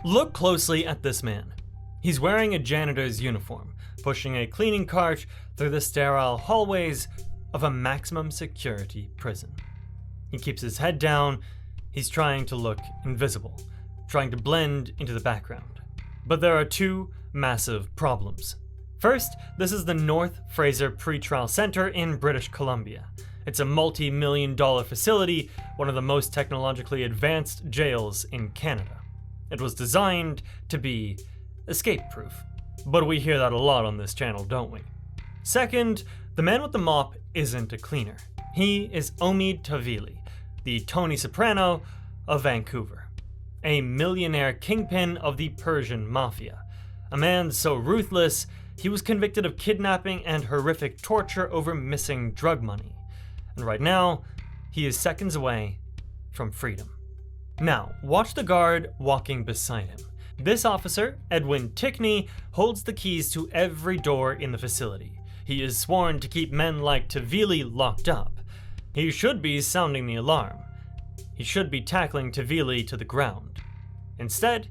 Look closely at this man. He's wearing a janitor's uniform, pushing a cleaning cart through the sterile hallways of a maximum security prison. He keeps his head down. He's trying to look invisible, trying to blend into the background. But there are two massive problems. First, this is the North Fraser Pretrial Centre in British Columbia. It's a multi-million-dollar facility, one of the most technologically advanced jails in Canada. It was designed to be escape-proof. But we hear that a lot on this channel, don't we? Second, the man with the mop isn't a cleaner. He is Omid Tahvilli, the Tony Soprano of Vancouver, a millionaire kingpin of the Persian mafia. A man so ruthless, he was convicted of kidnapping and horrific torture over missing drug money. And right now, he is seconds away from freedom. Now, watch the guard walking beside him. This officer, Edwin Ticne, holds the keys to every door in the facility. He is sworn to keep men like Tahvilli locked up. He should be sounding the alarm. He should be tackling Tahvilli to the ground. Instead,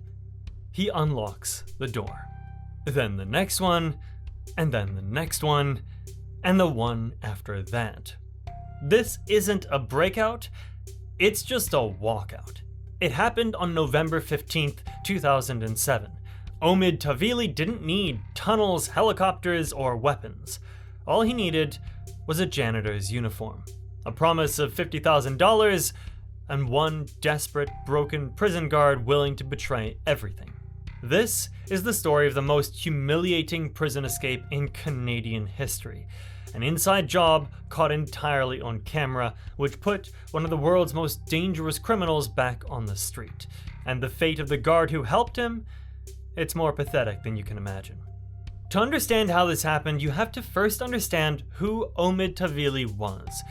he unlocks the door. Then the next one, and then the next one, and the one after that. This isn't a breakout, it's just a walkout. It happened on November 15th, 2007. Omid Tahvilli didn't need tunnels, helicopters, or weapons. All he needed was a janitor's uniform, a promise of $50,000, and one desperate, broken prison guard willing to betray everything. This is the story of the most humiliating prison escape in Canadian history. An inside job caught entirely on camera, which put one of the world's most dangerous criminals back on the street. And the fate of the guard who helped him? It's more pathetic than you can imagine. To understand how this happened, you have to first understand who Omid Tahvilli was.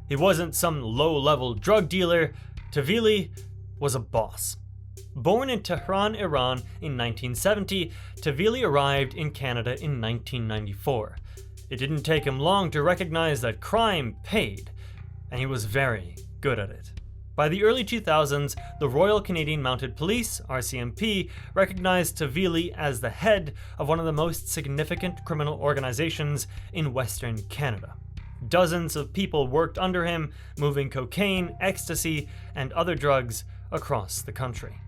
He wasn't some low-level drug dealer. Tahvilli was a boss. Born in Tehran, Iran in 1970, Tahvilli arrived in Canada in 1994. It didn't take him long to recognize that crime paid, and he was very good at it. By the early 2000s, the Royal Canadian Mounted Police, RCMP, recognized Tahvilli as the head of one of the most significant criminal organizations in Western Canada. Dozens of people worked under him, moving cocaine, ecstasy, and other drugs across the country.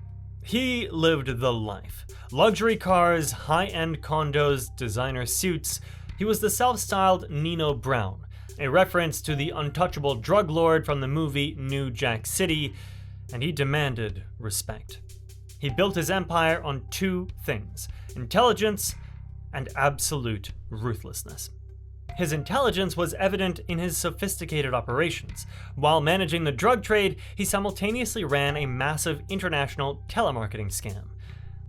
He lived the life. Luxury cars, high-end condos, designer suits. He was the self-styled Nino Brown, a reference to the untouchable drug lord from the movie New Jack City, and he demanded respect. He built his empire on two things: intelligence and absolute ruthlessness. His intelligence was evident in his sophisticated operations. While managing the drug trade, he simultaneously ran a massive international telemarketing scam.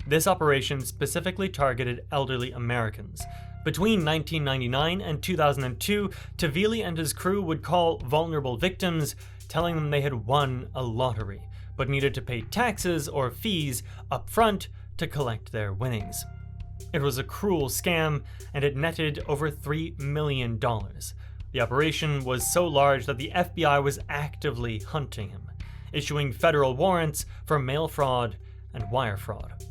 This operation specifically targeted elderly Americans. Between 1999 and 2002, Tahvilli and his crew would call vulnerable victims, telling them they had won a lottery, but needed to pay taxes or fees up front to collect their winnings. It was a cruel scam, and it netted over $3 million. The operation was so large that the FBI was actively hunting him, issuing federal warrants for mail fraud and wire fraud.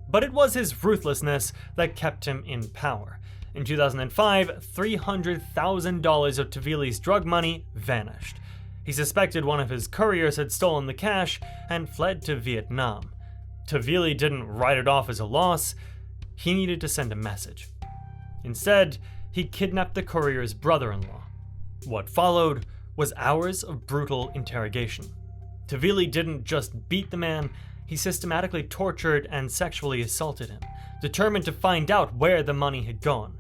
But it was his ruthlessness that kept him in power. In 2005, $300,000 of Tahvilli's drug money vanished. He suspected one of his couriers had stolen the cash and fled to Vietnam. Tahvilli didn't write it off as a loss. He needed to send a message. Instead, he kidnapped the courier's brother-in-law. What followed was hours of brutal interrogation. Tahvilli didn't just beat the man, he systematically tortured and sexually assaulted him, determined to find out where the money had gone.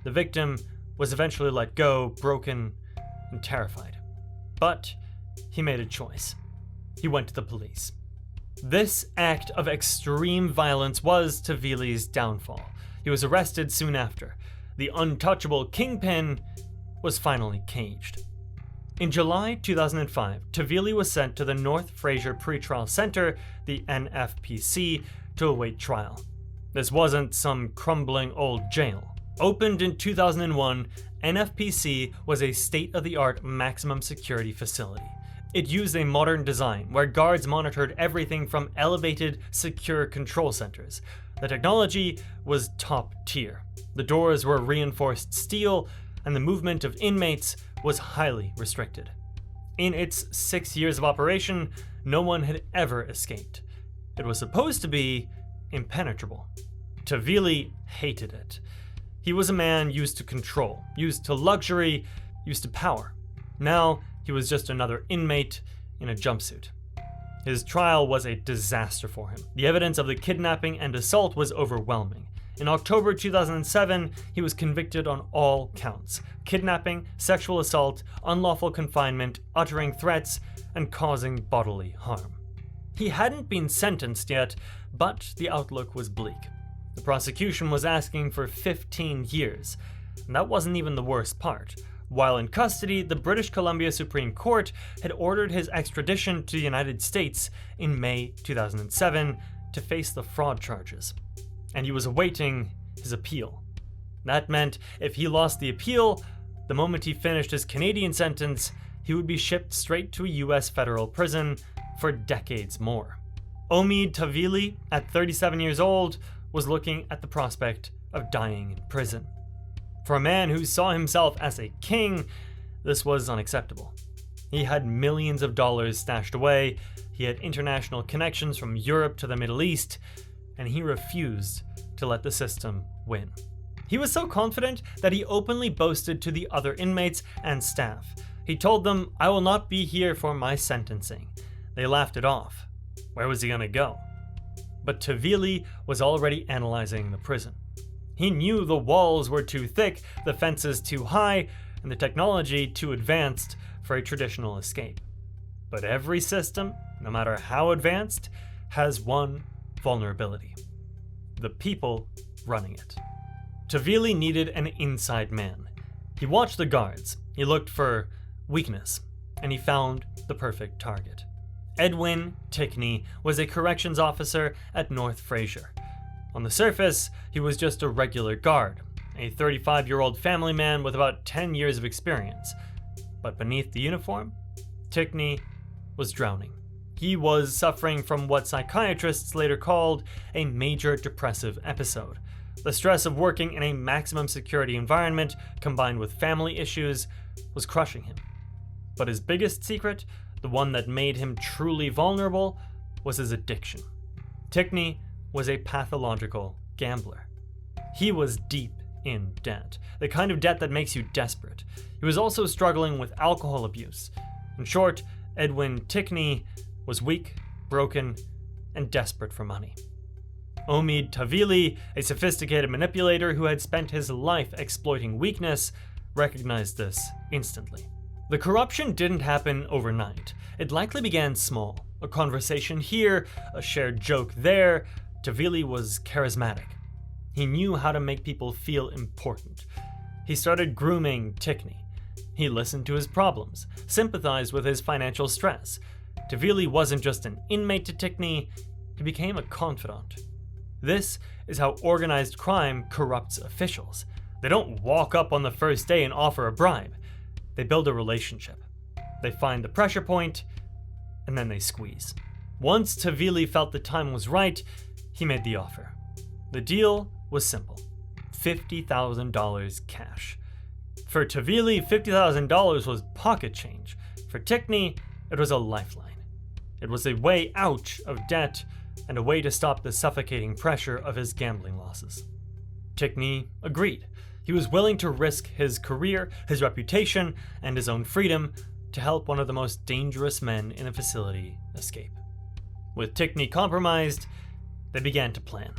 The victim was eventually let go, broken and terrified. But he made a choice. He went to the police. This act of extreme violence was Tahvilli's downfall. He was arrested soon after. The untouchable kingpin was finally caged. In July 2005, Tahvilli was sent to the North Fraser Pretrial Centre, the NFPC, to await trial. This wasn't some crumbling old jail. Opened in 2001, NFPC was a state-of-the-art maximum security facility. It used a modern design where guards monitored everything from elevated, secure control centers. The technology was top tier. The doors were reinforced steel, and the movement of inmates was highly restricted. In its 6 years of operation, no one had ever escaped. It was supposed to be impenetrable. Tahvilli hated it. He was a man used to control, used to luxury, used to power. Now, he was just another inmate in a jumpsuit. His trial was a disaster for him. The evidence of the kidnapping and assault was overwhelming. In October 2007, he was convicted on all counts: kidnapping, sexual assault, unlawful confinement, uttering threats, and causing bodily harm. He hadn't been sentenced yet, but the outlook was bleak. The prosecution was asking for 15 years, and that wasn't even the worst part. While in custody, the British Columbia Supreme Court had ordered his extradition to the United States in May 2007 to face the fraud charges, and he was awaiting his appeal. That meant if he lost the appeal, the moment he finished his Canadian sentence, he would be shipped straight to a US federal prison for decades more. Omid Tahvilli, at 37 years old, was looking at the prospect of dying in prison. For a man who saw himself as a king, this was unacceptable. He had millions of dollars stashed away, he had international connections from Europe to the Middle East, and he refused to let the system win. He was so confident that he openly boasted to the other inmates and staff. He told them, "I will not be here for my sentencing." They laughed it off. Where was he gonna go? But Tahvilli was already analyzing the prison. He knew the walls were too thick, the fences too high, and the technology too advanced for a traditional escape. But every system, no matter how advanced, has one vulnerability: the people running it. Tahvilli needed an inside man. He watched the guards, he looked for weakness, and he found the perfect target. Edwin Ticne was a corrections officer at North Fraser. On the surface, he was just a regular guard, a 35-year-old family man with about 10 years of experience. But beneath the uniform, Ticne was drowning. He was suffering from what psychiatrists later called a major depressive episode. The stress of working in a maximum security environment, combined with family issues, was crushing him. But his biggest secret, the one that made him truly vulnerable, was his addiction. Ticne was a pathological gambler. He was deep in debt, the kind of debt that makes you desperate. He was also struggling with alcohol abuse. In short, Edwin Ticne was weak, broken, and desperate for money. Omid Tahvilli, a sophisticated manipulator who had spent his life exploiting weakness, recognized this instantly. The corruption didn't happen overnight. It likely began small. A conversation here, a shared joke there. Tahvilli was charismatic. He knew how to make people feel important. He started grooming Ticne. He listened to his problems, sympathized with his financial stress. Tahvilli wasn't just an inmate to Ticne, he became a confidant. This is how organized crime corrupts officials. They don't walk up on the first day and offer a bribe. They build a relationship. They find the pressure point, and then they squeeze. Once Tahvilli felt the time was right, he made the offer. The deal was simple: $50,000 cash. For Tahvilli, $50,000 was pocket change. For Ticne, it was a lifeline. It was a way out of debt and a way to stop the suffocating pressure of his gambling losses. Ticne agreed. He was willing to risk his career, his reputation, and his own freedom to help one of the most dangerous men in the facility escape. With Ticne compromised, they began to plan.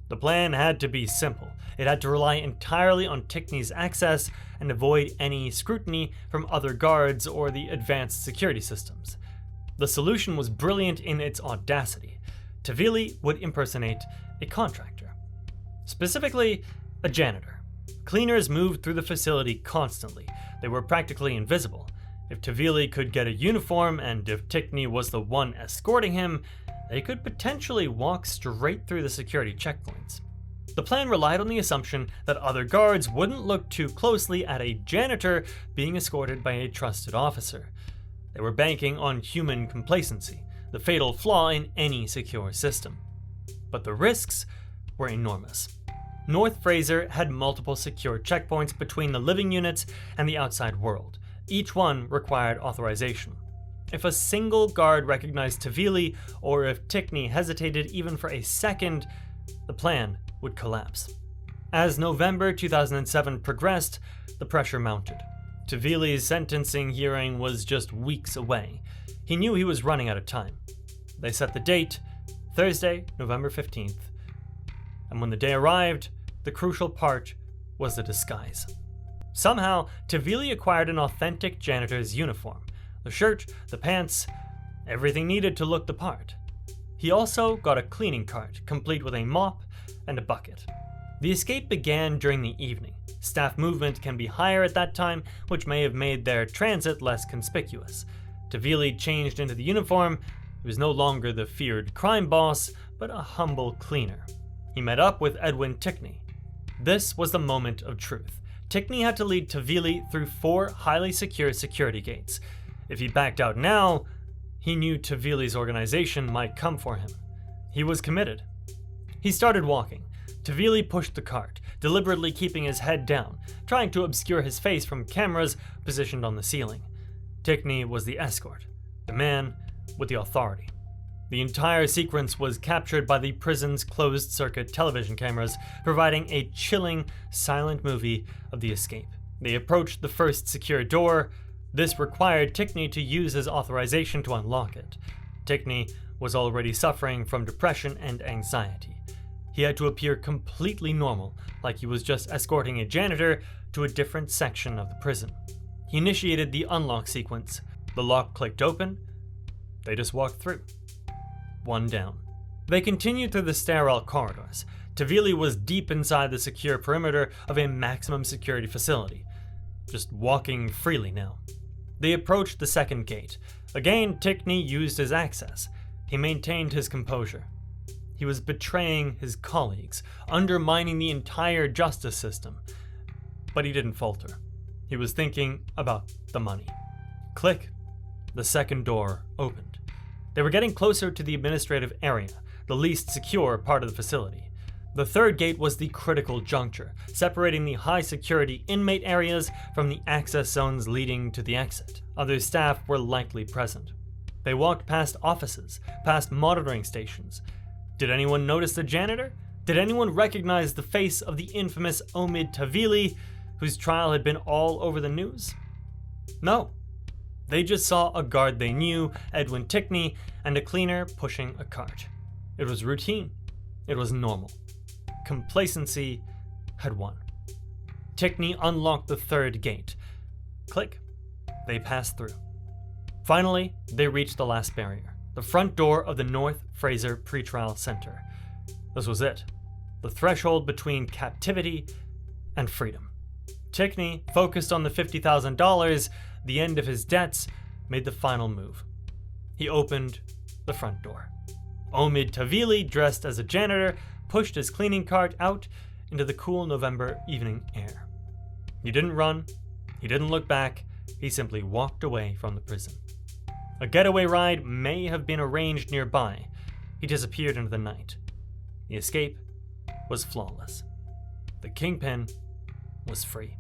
The plan had to be simple. It had to rely entirely on Ticne's access and avoid any scrutiny from other guards or the advanced security systems. The solution was brilliant in its audacity. Tahvilli would impersonate a contractor, specifically a janitor. Cleaners moved through the facility constantly. They were practically invisible. If Tahvilli could get a uniform, and if Ticne was the one escorting him, they could potentially walk straight through the security checkpoints. The plan relied on the assumption that other guards wouldn't look too closely at a janitor being escorted by a trusted officer. They were banking on human complacency, the fatal flaw in any secure system. But the risks were enormous. North Fraser had multiple secure checkpoints between the living units and the outside world. Each one required authorization. If a single guard recognized Tahvilli, or if Ticne hesitated even for a second, the plan would collapse. As November 2007 progressed, the pressure mounted. Tahvilli's sentencing hearing was just weeks away. He knew he was running out of time. They set the date, Thursday, November 15th. And when the day arrived, the crucial part was the disguise. Somehow, Tahvilli acquired an authentic janitor's uniform. The shirt, the pants, everything needed to look the part. He also got a cleaning cart, complete with a mop and a bucket. The escape began during the evening. Staff movement can be higher at that time, which may have made their transit less conspicuous. Tahvilli changed into the uniform. He was no longer the feared crime boss, but a humble cleaner. He met up with Edwin Ticne. This was the moment of truth. Ticne had to lead Tahvilli through 4 highly secure security gates. If he backed out now, he knew Tahvilli's organization might come for him. He was committed. He started walking. Tahvilli pushed the cart, deliberately keeping his head down, trying to obscure his face from cameras positioned on the ceiling. Ticne was the escort, the man with the authority. The entire sequence was captured by the prison's closed-circuit television cameras, providing a chilling, silent movie of the escape. They approached the first secure door. This required Ticne to use his authorization to unlock it. Ticne was already suffering from depression and anxiety. He had to appear completely normal, like he was just escorting a janitor to a different section of the prison. He initiated the unlock sequence. The lock clicked open. They just walked through. One down. They continued through the sterile corridors. Tahvilli was deep inside the secure perimeter of a maximum security facility, just walking freely now. They approached the second gate. Again, Ticne used his access. He maintained his composure. He was betraying his colleagues, undermining the entire justice system. But he didn't falter. He was thinking about the money. Click. The second door opened. They were getting closer to the administrative area, the least secure part of the facility. The third gate was the critical juncture, separating the high-security inmate areas from the access zones leading to the exit. Other staff were likely present. They walked past offices, past monitoring stations. Did anyone notice the janitor? Did anyone recognize the face of the infamous Omid Tahvilli, whose trial had been all over the news? No. They just saw a guard they knew, Edwin Ticne, and a cleaner pushing a cart. It was routine. It was normal. Complacency had won. Ticne unlocked the third gate. Click. They passed through. Finally, they reached the last barrier, the front door of the North Fraser Pretrial Centre. This was it. The threshold between captivity and freedom. Ticne, focused on the $50,000, the end of his debts, made the final move. He opened the front door. Omid Tahvilli, dressed as a janitor, pushed his cleaning cart out into the cool November evening air. He didn't run. He didn't look back. He simply walked away from the prison. A getaway ride may have been arranged nearby. He disappeared into the night. The escape was flawless. The kingpin was free.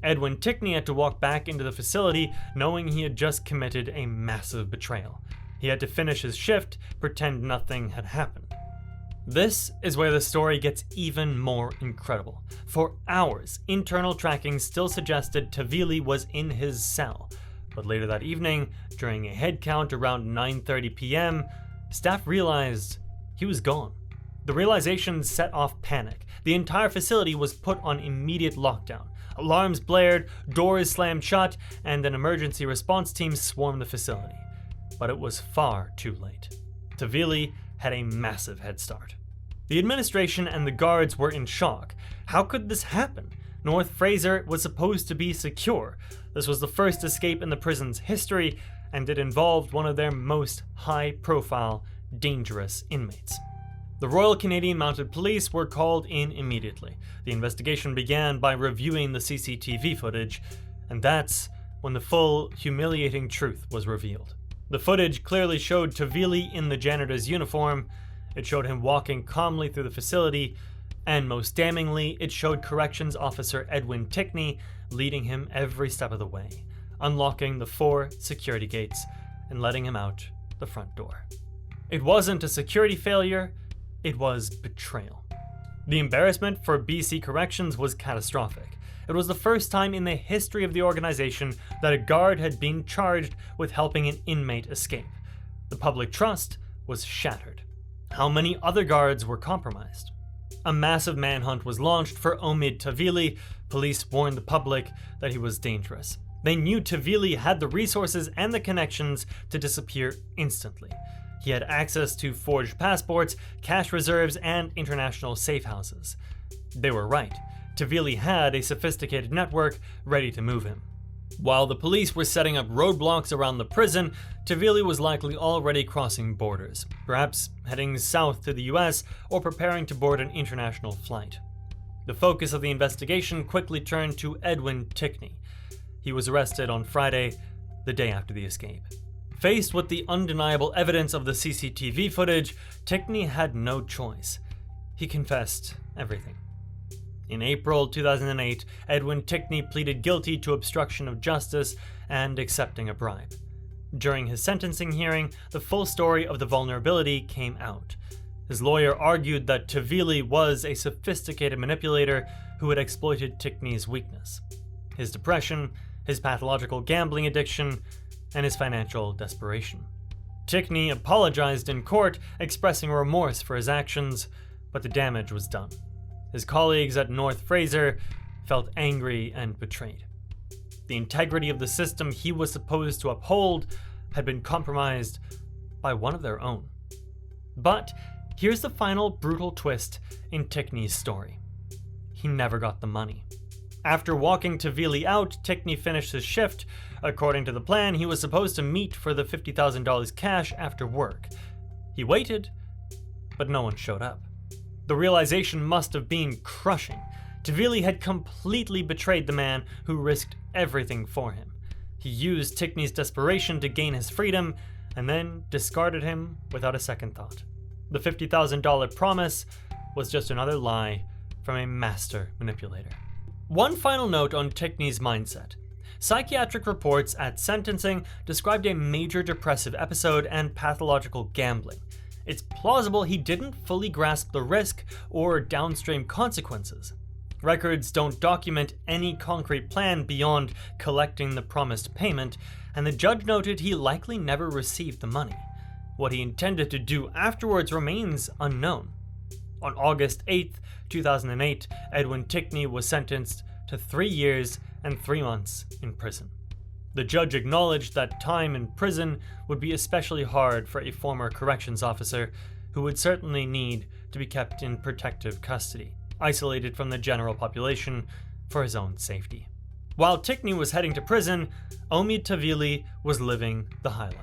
Edwin Ticne had to walk back into the facility knowing he had just committed a massive betrayal. He had to finish his shift, pretend nothing had happened. This is where the story gets even more incredible. For hours, internal tracking still suggested Tahvilli was in his cell. But later that evening, during a head count around 9:30 p.m., staff realized he was gone. The realization set off panic. The entire facility was put on immediate lockdown. Alarms blared, doors slammed shut, and an emergency response team swarmed the facility. But it was far too late. Tahvilli had a massive head start. The administration and the guards were in shock. How could this happen? North Fraser was supposed to be secure. This was the first escape in the prison's history, and it involved one of their most high-profile, dangerous inmates. The Royal Canadian Mounted Police were called in immediately. The investigation began by reviewing the CCTV footage, and that's when the full, humiliating truth was revealed. The footage clearly showed Tahvilli in the janitor's uniform, it showed him walking calmly through the facility, and most damningly, it showed corrections officer Edwin Ticne leading him every step of the way, unlocking the 4 security gates and letting him out the front door. It wasn't a security failure, it was betrayal. The embarrassment for BC Corrections was catastrophic. It was the first time in the history of the organization that a guard had been charged with helping an inmate escape. The public trust was shattered. How many other guards were compromised? A massive manhunt was launched for Omid Tahvilli. Police warned the public that he was dangerous. They knew Tahvilli had the resources and the connections to disappear instantly. He had access to forged passports, cash reserves, and international safe houses. They were right. Tahvilli had a sophisticated network ready to move him. While the police were setting up roadblocks around the prison, Tahvilli was likely already crossing borders, perhaps heading south to the US or preparing to board an international flight. The focus of the investigation quickly turned to Edwin Ticne. He was arrested on Friday, the day after the escape. Faced with the undeniable evidence of the CCTV footage, Ticne had no choice. He confessed everything. In April 2008, Edwin Ticne pleaded guilty to obstruction of justice and accepting a bribe. During his sentencing hearing, the full story of the vulnerability came out. His lawyer argued that Tahvilli was a sophisticated manipulator who had exploited Ticne's weakness, his depression, his pathological gambling addiction, and his financial desperation. Ticne apologized in court, expressing remorse for his actions, but the damage was done. His colleagues at North Fraser felt angry and betrayed. The integrity of the system he was supposed to uphold had been compromised by one of their own. But here's the final brutal twist in Ticne's story. He never got the money. After walking Tahvilli out, Ticne finished his shift. According to the plan, he was supposed to meet for the $50,000 cash after work. He waited, but no one showed up. The realization must have been crushing. Tahvilli had completely betrayed the man who risked everything for him. He used Ticne's desperation to gain his freedom, and then discarded him without a second thought. The $50,000 promise was just another lie from a master manipulator. One final note on Ticne's mindset. Psychiatric reports at sentencing described a major depressive episode and pathological gambling. It's plausible he didn't fully grasp the risk or downstream consequences. Records don't document any concrete plan beyond collecting the promised payment, and the judge noted he likely never received the money. What he intended to do afterwards remains unknown. On August 8, 2008, Edwin Ticne was sentenced to 3 years and 3 months in prison. The judge acknowledged that time in prison would be especially hard for a former corrections officer who would certainly need to be kept in protective custody, isolated from the general population for his own safety. While Ticne was heading to prison, Omid Tahvilli was living the high life.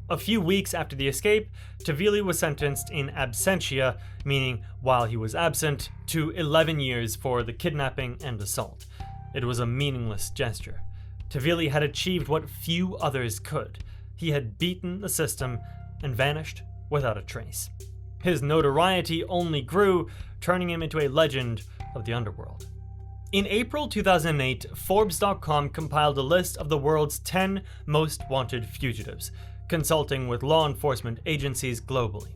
A few weeks after the escape, Tahvilli was sentenced in absentia, meaning while he was absent, to 11 years for the kidnapping and assault. It was a meaningless gesture. Tahvilli had achieved what few others could. He had beaten the system and vanished without a trace. His notoriety only grew, turning him into a legend of the underworld. In April 2008, Forbes.com compiled a list of the world's 10 most wanted fugitives, consulting with law enforcement agencies globally.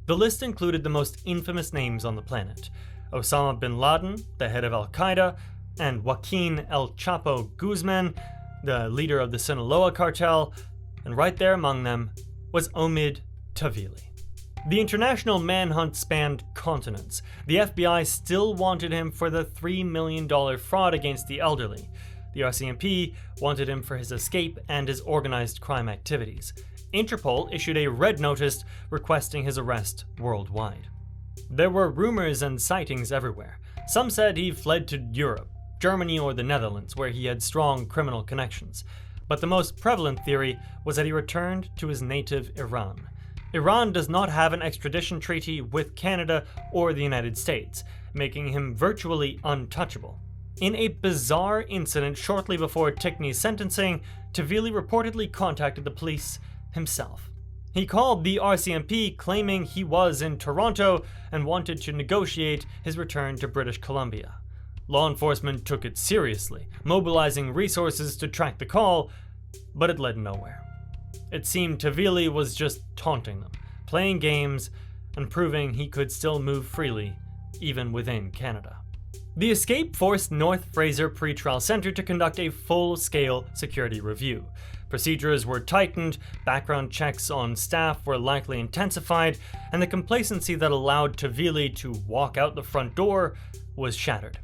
The list included the most infamous names on the planet: Osama bin Laden, the head of Al-Qaeda, and Joaquin El Chapo Guzman, the leader of the Sinaloa cartel, and right there among them was Omid Tahvilli. The international manhunt spanned continents. The FBI still wanted him for the $3 million fraud against the elderly. The RCMP wanted him for his escape and his organized crime activities. Interpol issued a red notice requesting his arrest worldwide. There were rumors and sightings everywhere. Some said he fled to Europe, Germany, or the Netherlands, where he had strong criminal connections. But the most prevalent theory was that he returned to his native Iran. Iran does not have an extradition treaty with Canada or the United States, making him virtually untouchable. In a bizarre incident shortly before Ticne's sentencing, Tahvilli reportedly contacted the police himself. He called the RCMP claiming he was in Toronto and wanted to negotiate his return to British Columbia. Law enforcement took it seriously, mobilizing resources to track the call, but it led nowhere. It seemed Tahvilli was just taunting them, playing games, and proving he could still move freely, even within Canada. The escape forced North Fraser Pretrial Centre to conduct a full-scale security review. Procedures were tightened, background checks on staff were likely intensified, and the complacency that allowed Tahvilli to walk out the front door was shattered.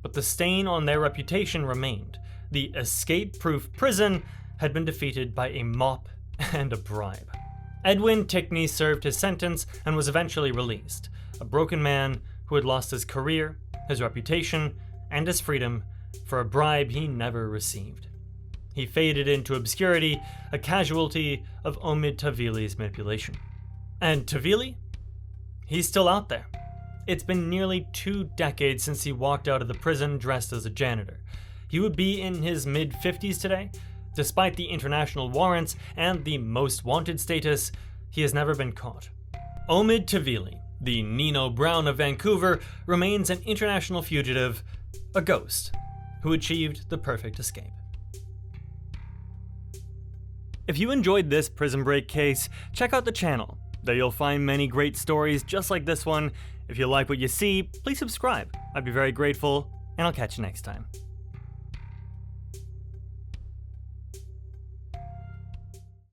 But the stain on their reputation remained. The escape-proof prison had been defeated by a MOP and a bribe. Edwin Ticne served his sentence and was eventually released, a broken man who had lost his career, his reputation, and his freedom for a bribe he never received. He faded into obscurity, a casualty of Omid Tahvilli's manipulation. And Tahvilli? He's still out there. It's been nearly 2 decades since he walked out of the prison dressed as a janitor. He would be in his mid-50s today. Despite the international warrants and the most wanted status, he has never been caught. Omid Tahvilli, the Nino Brown of Vancouver, remains an international fugitive, a ghost, who achieved the perfect escape. If you enjoyed this Prison Break case, check out the channel. There you'll find many great stories just like this one. If you like what you see, please subscribe. I'd be very grateful, and I'll catch you next time.